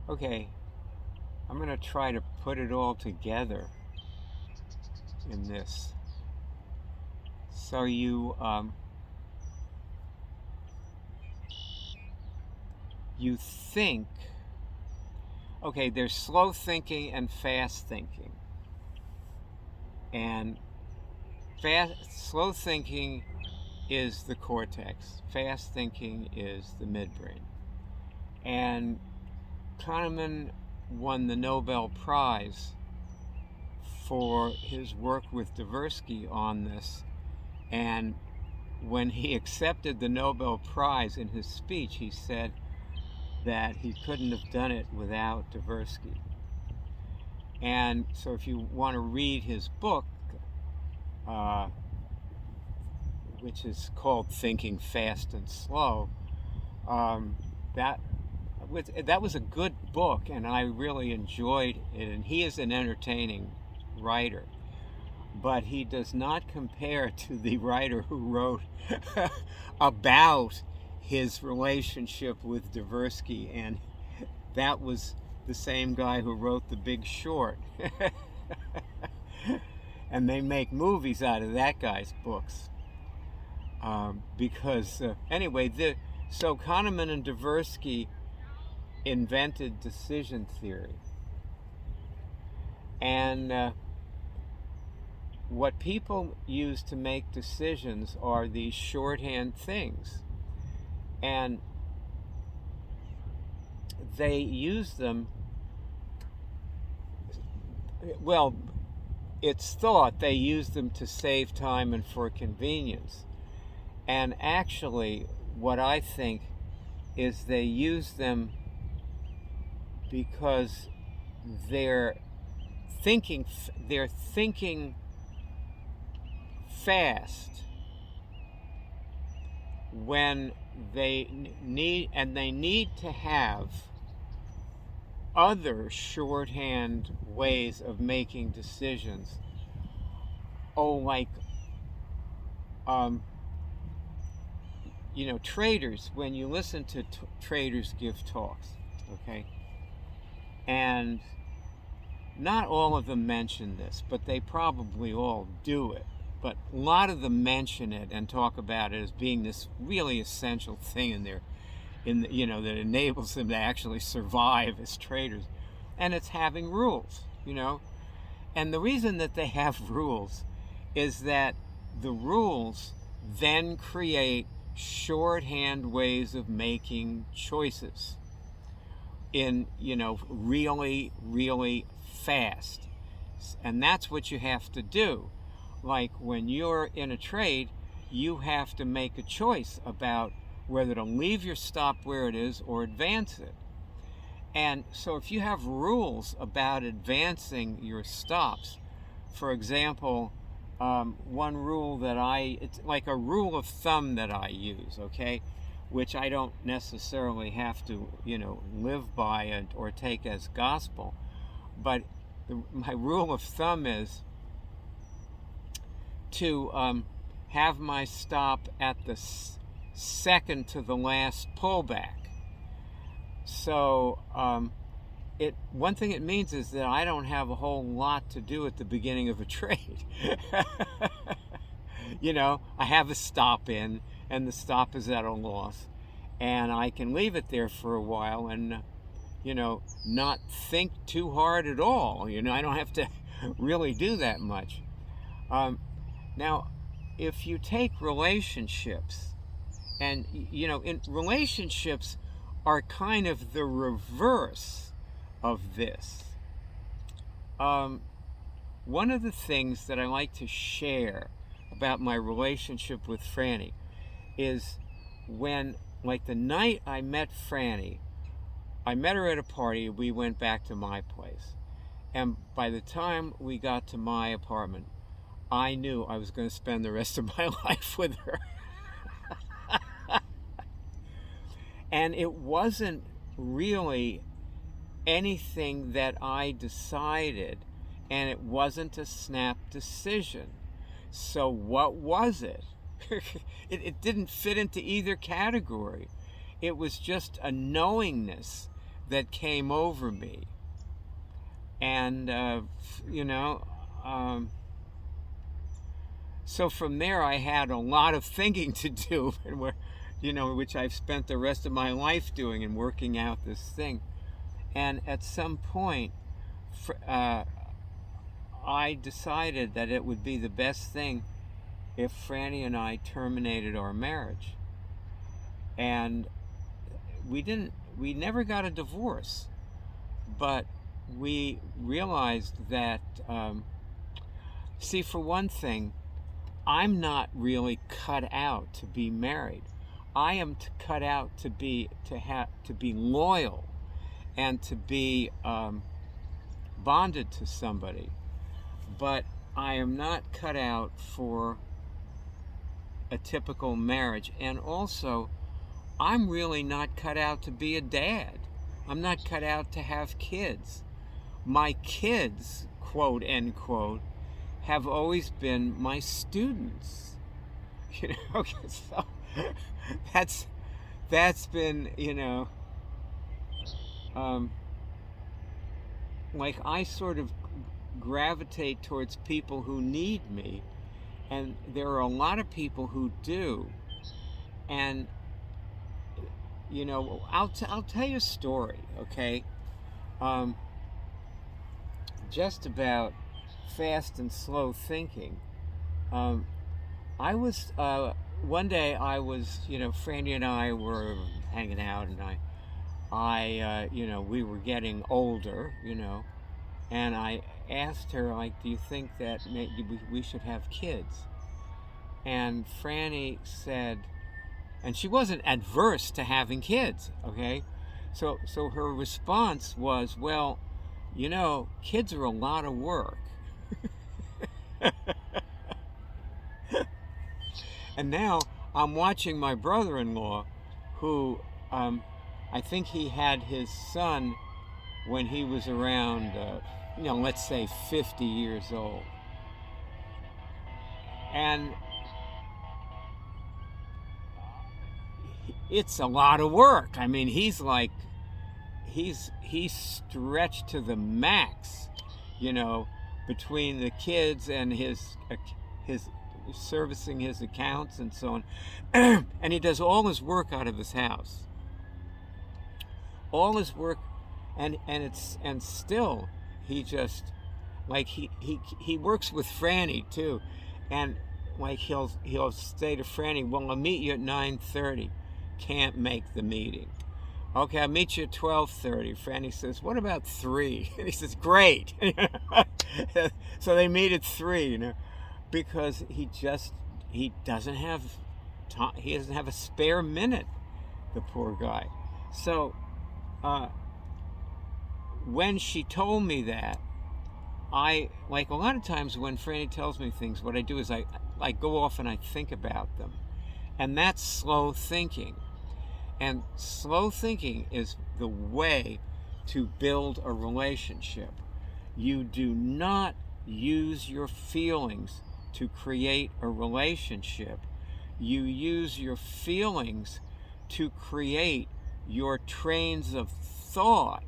Okay, I'm going to try to put it all together in this. So you think, okay, there's slow thinking and fast thinking. And slow thinking is the cortex. Fast thinking is the midbrain. And Kahneman won the Nobel Prize for his work with Tversky on this. And when he accepted the Nobel Prize, in his speech, he said that he couldn't have done it without Tversky. And so if you want to read his book, uh, which is called Thinking Fast and Slow, um, that that was a good book, and I really enjoyed it. And he is an entertaining writer, but he does not compare to the writer who wrote about his relationship with Tversky, and that was the same guy who wrote The Big Short. And they make movies out of that guy's books. Anyway, so Kahneman and Tversky invented decision theory. And what people use to make decisions are these shorthand things. And they use them, well, it's thought they use them to save time and for convenience. And actually, what I think is they use them because they're thinking fast when they need to have other shorthand ways of making decisions. Oh, like traders, when you listen to traders give talks, okay, and not all of them mention this, but they probably all do it. But a lot of them mention it and talk about it as being this really essential thing that enables them to actually survive as traders, and it's having rules. And the reason that they have rules is that the rules then create shorthand ways of making choices in really, really fast. And that's what you have to do. Like when you're in a trade, you have to make a choice about whether to leave your stop where it is or advance it. And so if you have rules about advancing your stops, for example, one rule it's like a rule of thumb that I use, okay, which I don't necessarily have to, live by or take as gospel, but my rule of thumb is to have my stop at the second to the last pullback. So one thing it means is that I don't have a whole lot to do at the beginning of a trade. I have a stop in, and the stop is at a loss, and I can leave it there for a while and not think too hard at all. I don't have to really do that much. Now, if you take relationships, and in relationships are kind of the reverse of this. One of the things that I like to share about my relationship with Franny is when, like the night I met Franny, I met her at a party, we went back to my place. And by the time we got to my apartment, I knew I was going to spend the rest of my life with her. And it wasn't really anything that I decided, and it wasn't a snap decision. So what was it? It didn't fit into either category. It was just a knowingness that came over me. And, you know, so from there I had a lot of thinking to do, and where, you know, which I've spent the rest of my life doing and working out this thing. And at some point, I decided that it would be the best thing if Franny and I terminated our marriage. And we never got a divorce, but we realized that, see, for one thing, I'm not really cut out to be married. I am cut out to be loyal and to be bonded to somebody. But I am not cut out for a typical marriage. And also, I'm really not cut out to be a dad. I'm not cut out to have kids. My kids, quote, end quote, have always been my students. You know, so that's been, you know, like I sort of gravitate towards people who need me, and there are a lot of people who do. And, you know, I'll tell you a story, okay? Just about fast and slow thinking. I was, one day I was, you know, Franny and I were hanging out, and you know, we were getting older, you know, and I asked her, like, do you think that maybe we should have kids? And Franny said, and she wasn't adverse to having kids, okay? So her response was, well, you know, kids are a lot of work. And now I'm watching my brother-in-law, who I think he had his son when he was around, you know, let's say 50 years old. And it's a lot of work. I mean, he's stretched to the max, you know, between the kids and his servicing his accounts and so on. And he does all his work out of his house. All his work, and still he just, like, he works with Franny too, and like he'll say to Franny, well, I'll meet you at 9:30. Can't make the meeting. Okay, I'll meet you at 12:30. Franny says, what about 3? And he says, great. So they meet at 3, you know, because he doesn't have time, he doesn't have a spare minute, the poor guy. So when she told me that, I, like a lot of times when Franny tells me things, what I do is I go off and I think about them. And that's slow thinking. And slow thinking is the way to build a relationship. You do not use your feelings to create a relationship. You use your feelings to create your trains of thought.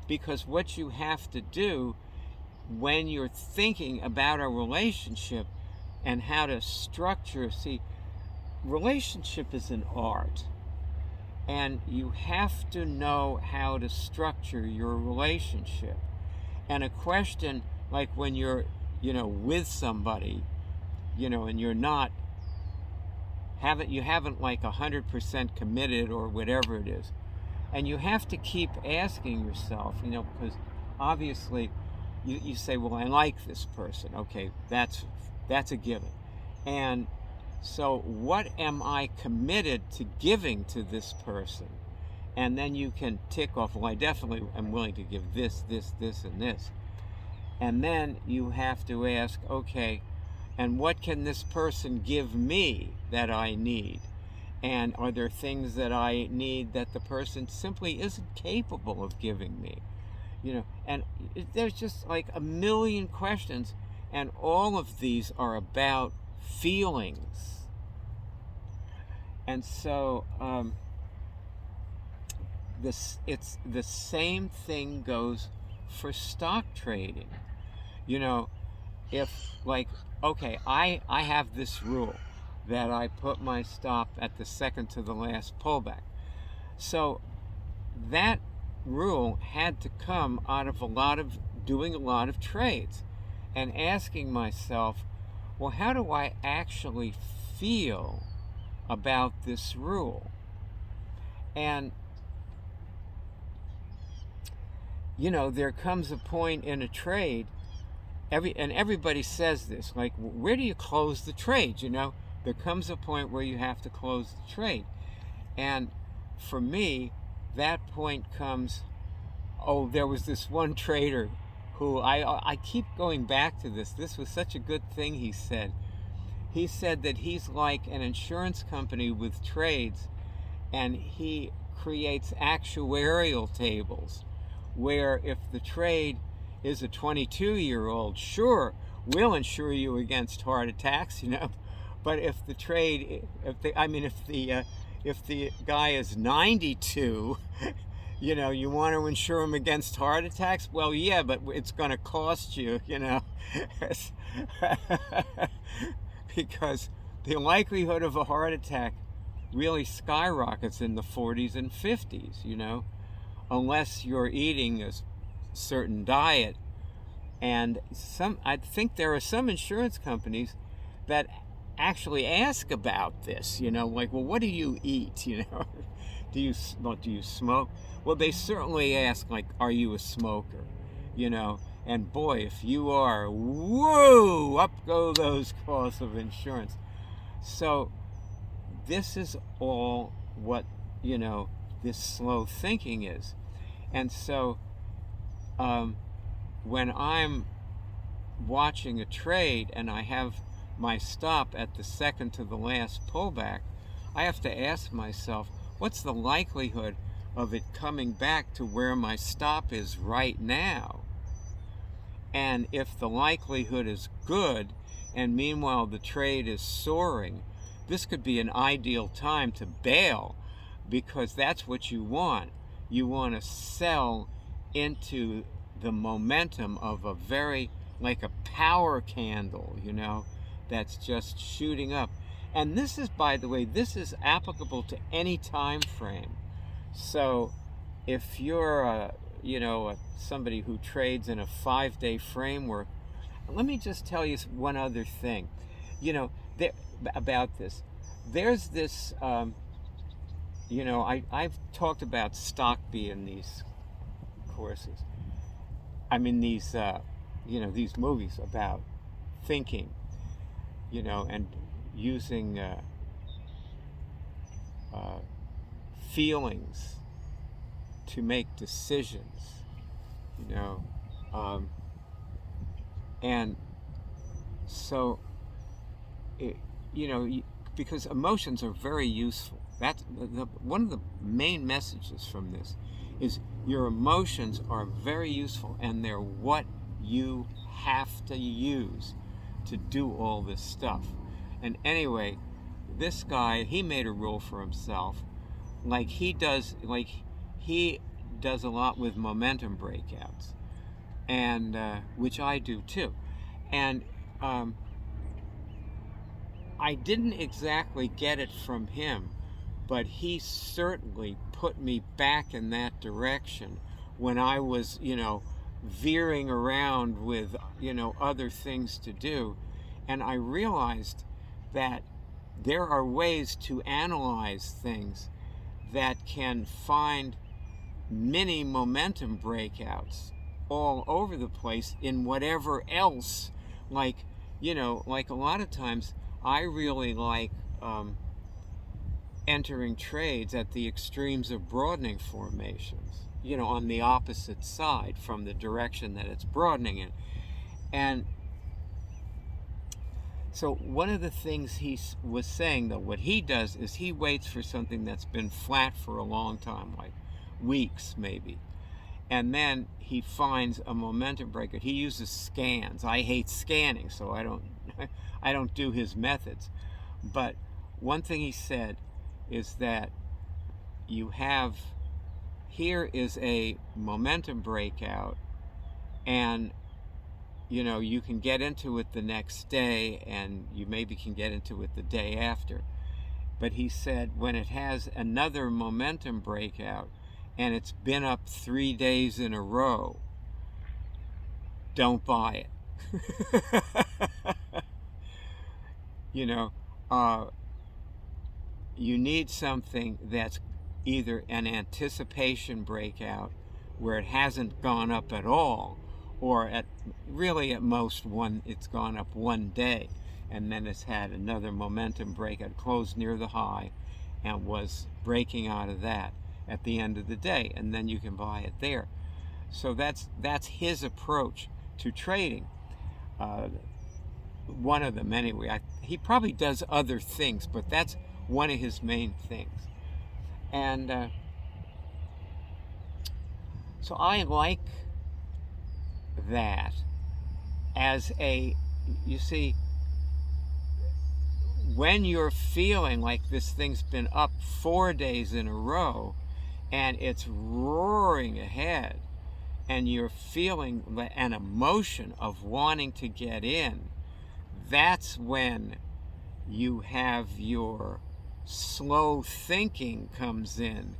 Because what you have to do when you're thinking about a relationship and how to structure, see, relationship is an art. And you have to know how to structure your relationship. And a question, like when you're, you know, with somebody, you know, and you're not, you haven't like 100% committed or whatever it is. And you have to keep asking yourself, you know, because obviously you say, well, I like this person. Okay, that's a given. And so what am I committed to giving to this person? And then you can tick off, well, I definitely am willing to give this, this, this, and this. And then you have to ask, okay, and what can this person give me that I need? And are there things that I need that the person simply isn't capable of giving me? You know, and there's just like a million questions, and all of these are about feelings. And so it's the same thing goes for stock trading. You know, if like, okay, I have this rule that I put my stop at the second to the last pullback. So that rule had to come out of doing a lot of trades and asking myself, well, how do I actually feel about this rule? And there comes a point in a trade, everybody says this, like, where do you close the trade? There comes a point where you have to close the trade. And for me, that point comes, there was this one trader who I keep going back to this. This was such a good thing he said. He said that he's like an insurance company with trades, and he creates actuarial tables where if the trade is a 22-year-old, sure, we'll insure you against heart attacks, but if the guy is 92, you want to insure him against heart attacks? Well, yeah, but it's going to cost you, because the likelihood of a heart attack really skyrockets in the 40s and 50s, unless you're eating a certain diet. And I think there are some insurance companies that actually ask about this, like, well, what do you eat? Do you smoke? Well, they certainly ask, like, are you a smoker? And boy, if you are, whoa, up go those costs of insurance. So this is all what, this slow thinking is. And so when I'm watching a trade and I have my stop at the second to the last pullback, I have to ask myself, what's the likelihood of it coming back to where my stop is right now? And if the likelihood is good, and meanwhile the trade is soaring, this could be an ideal time to bail, because that's what you want. You want to sell into the momentum of like a power candle, that's just shooting up. And this is, by the way, this is applicable to any time frame. So if you're somebody who trades in a 5-day framework, let me just tell you one other thing, about this. There's this, I've talked about Stockby in these courses. These, these movies about thinking, and using feelings to make decisions, and so, because emotions are very useful. That's one of the main messages from this is your emotions are very useful, and they're what you have to use to do all this stuff. And anyway, this guy, he made a rule for himself, like he does a lot with momentum breakouts, and which I do too. And I didn't exactly get it from him, but he certainly put me back in that direction when I was, veering around with, other things to do. And I realized that there are ways to analyze things that can find mini momentum breakouts all over the place in whatever else, like a lot of times I really like entering trades at the extremes of broadening formations, on the opposite side from the direction that it's broadening in. And so one of the things he was saying, though, what he does is he waits for something that's been flat for a long time, like weeks maybe, and then he finds a momentum breaker. He uses scans. I hate scanning, so I don't do his methods. But one thing he said is that you have here is a momentum breakout, and you can get into it the next day, and you maybe can get into it the day after. But he said when it has another momentum breakout and it's been up 3 days in a row, don't buy it. You need something that's either an anticipation breakout where it hasn't gone up at all, or at most it's gone up 1 day, and then it's had another momentum breakout, closed near the high, and was breaking out of that at the end of the day, and then you can buy it there. So that's his approach to trading. One of them anyway. He probably does other things, but that's one of his main things. And so I like that as you see, when you're feeling like this thing's been up 4 days in a row and it's roaring ahead, and you're feeling an emotion of wanting to get in, that's when you have your slow thinking comes in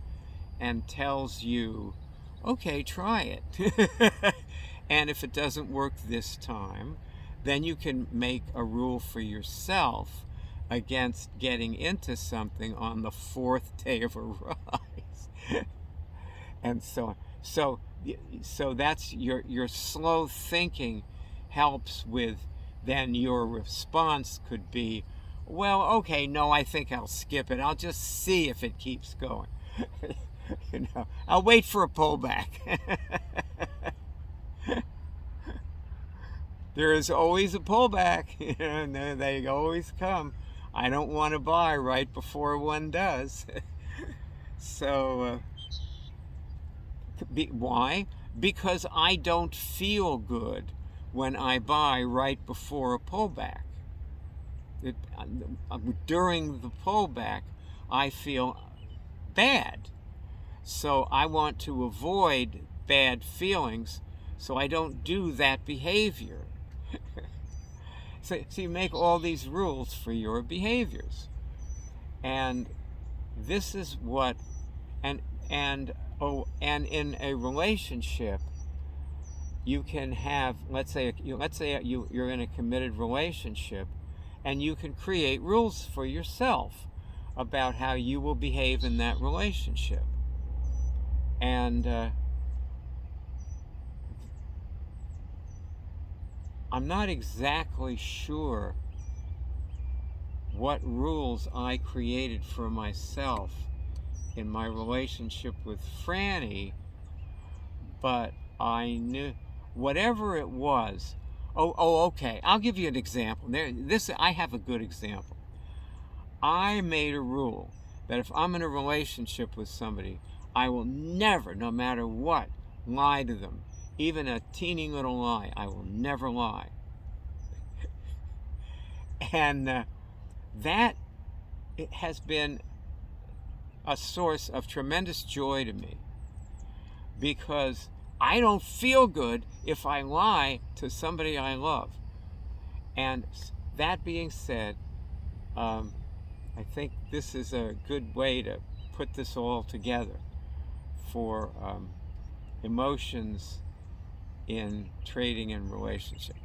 and tells you, okay, try it. And if it doesn't work this time, then you can make a rule for yourself against getting into something on the 4th day of a rise. And so that's your slow thinking helps with, then your response could be, well, okay, no, I think I'll skip it. I'll just see if it keeps going. I'll wait for a pullback. There is always a pullback, and they always come. I don't want to buy right before one does. So, why? Because I don't feel good when I buy right before a pullback. During the pullback, I feel bad. So I want to avoid bad feelings, so I don't do that behavior. So you make all these rules for your behaviors. And this is what, and in a relationship, you can have, let's say you're in a committed relationship, and you can create rules for yourself about how you will behave in that relationship. And I'm not exactly sure what rules I created for myself in my relationship with Franny, but I knew whatever it was. Okay. I'll give you an example. I have a good example. I made a rule that if I'm in a relationship with somebody, I will never, no matter what, lie to them. Even a teeny little lie, I will never lie. And that has been a source of tremendous joy to me, because I don't feel good if I lie to somebody I love. And that being said, I think this is a good way to put this all together for emotions in trading and relationship.